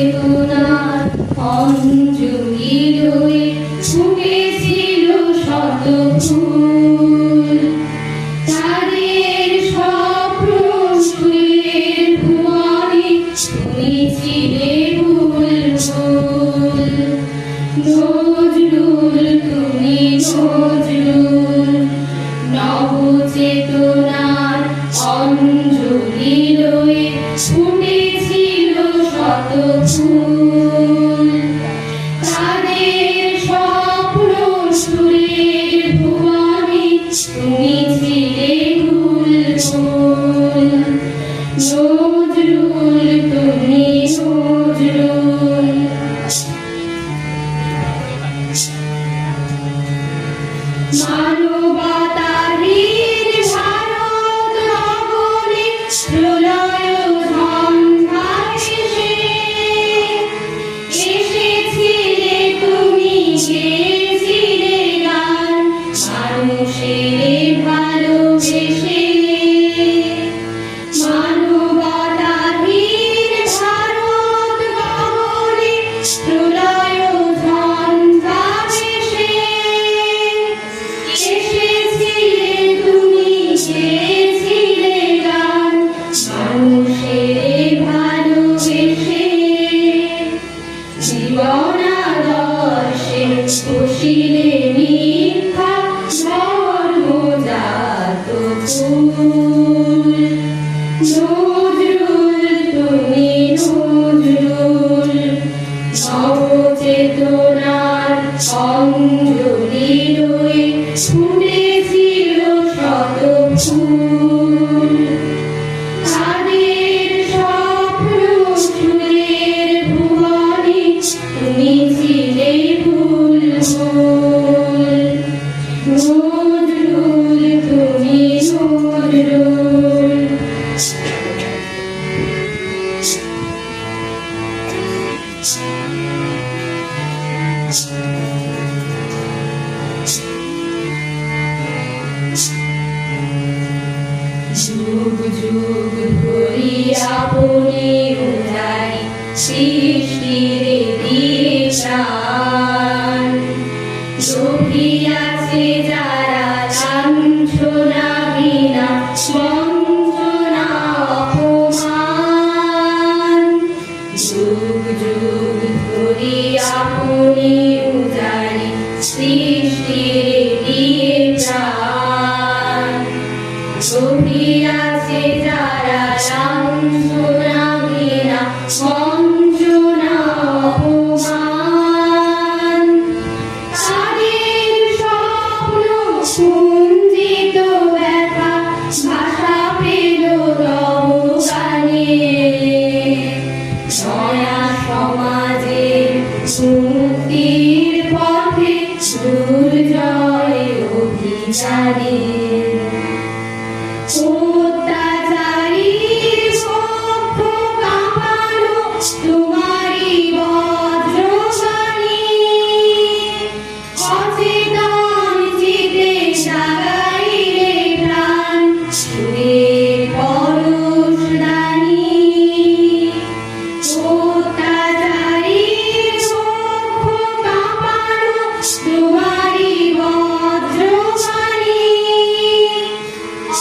চেতনার অঞ্জলি রয়ে ফুটেছিল শত ফুল, তাদের স্বপ্ন ফুলের ভুবনে তুমি ছিলে বুলবুল। নজরুল তুমি নজরুল, নবচেতনার অঞ্জলি রয়ে ফুটেছিল শত ফুল, তাদের স্বপ্ন সুরের ভুবনে তুমি ছিলে বুলবুল। নজরুল তুমি নজরুল। মানবতাহীন ভারত গগনে প্রলয় ঝঞ্ঝার এসেছিলে তুমি, গেয়েছিলে গান মানুষের ভালোবেসে। মানবতাহীন ভারত গগনে প্রলয় ঝঞ্ঝার এসেছিলে তুমি, গেয়েছিলে গান মানুষের ভালোবেসে। জীবনাদর্শে বসিলে মিথ্যা ধর্মজাত ফুল। নজরুল তুমি নজরুল, নবচেতনার অঞ্জলি রয়ে ফুটেছিল শত ফুল, তাদের স্বপ্ন সুরের ভুবনে তুমি ছিলে বুলবুল। নজরুল তুমি নজরুল। যুগ যুগ ধরি আপনি উজারি সৃষ্টির দিয়ে প্রাণ, ডুবিয়াছে যারা লাঞ্ছনা ঘৃণা বঞ্চনা অপমান। যুগ যুগ ধরি আপনি উজারি সৃষ্টির দিয়ে প্রাণ, ডুবিয়াছে যারা লাঞ্ছনা ঘৃণা বঞ্চনা অপমান। তাদের স্বপ্ন কুঞ্চিত ব্যথা ভাষা পেল তব গানে। নয়া সমাজের মুক্তির পথে দুর্জয় অভিযানে। অত্যাচারীর পক্ষ কাঁপানো তোমারই বজ্রবাণী, অচেতন চিতে জাগাইলে প্রাণ সুরের পরশদানী। অত্যাচারীর পক্ষ কাঁপানো তোমারই বজ্রবাণী,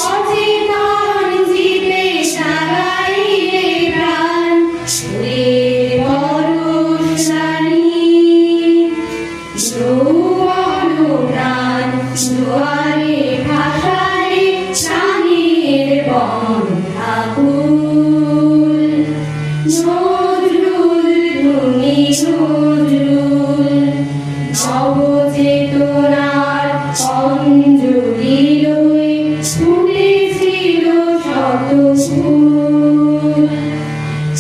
অচেতন চিতে জাগাইলে প্রাণ সুরের পরশদানী। যৌবন প্রাণ দুয়ারে ভাষারে প্রাণের বন্ধাকুল। নজরুল তুমি নজরুল, নবচেতনার অঞ্জলি রয়ে ফুটেছিল শত ফুল,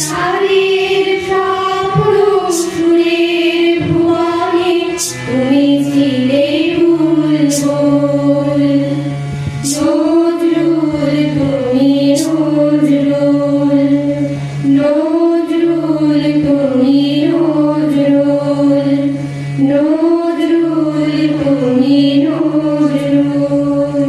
তাদের স্বপ্ন সুরের ভুবনে তুমি ছিলে বুলবুল। নজরুল তুমি নজরুল, নজরুল তুমি নজরুল, নজরুল তুমি নজরুল।